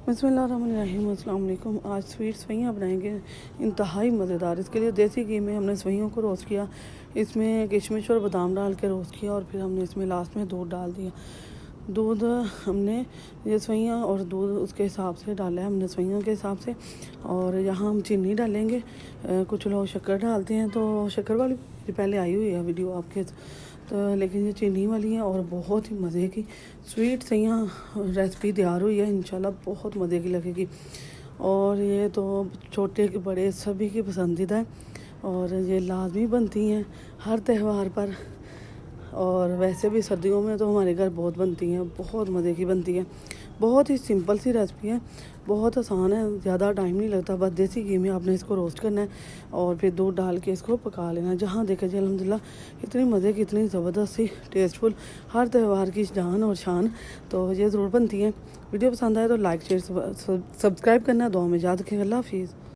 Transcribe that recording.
बिस्मिल्लाहिर्रहमानिर्रहीम, अस्सलाम वालेकुम। आज स्वीट सवैयाँ बनाएंगे, इंतहाई मज़ेदार। इसके लिए देसी घी में हमने सवैयों को रोस्ट किया, इसमें किशमिश और बादाम डाल के रोस्ट किया और फिर हमने इसमें लास्ट में दूध डाल दिया। दूध हमने ये सवैयाँ और दूध उसके हिसाब से डाला है हमने, सवैयों के हिसाब से। और यहाँ हम चीनी डालेंगे, कुछ लोग शक्कर डालते हैं, तो शक्कर वाली पहले आई हुई है वीडियो आपके, तो लेकिन ये चीनी वाली है और बहुत ही मज़े की स्वीट सवैयाँ रेसिपी तैयार हुई है। इंशाल्लाह बहुत मज़े की लगेगी और ये तो छोटे के बड़े सभी की पसंदीदा है और ये लाजमी बनती हैं हर त्यौहार पर। और वैसे भी सर्दियों में तो हमारे घर बहुत बनती हैं, बहुत मज़े की बनती है। बहुत ही सिंपल सी रेसिपी है, बहुत आसान है, ज़्यादा टाइम नहीं लगता। बस देसी घी में आपने इसको रोस्ट करना है और फिर दूध डाल के इसको पका लेना है। जहाँ देखा जाए अल्हम्दुलिल्लाह इतनी मज़े की, इतनी ज़बरदस्त सी टेस्टफुल, हर त्यौहार की जान और शान। तो ये ज़रूर बनती है। वीडियो पसंद आए तो लाइक शेयर सब्सक्राइब करना। दुआ में याद रखें। अल्लाह हाफिज़।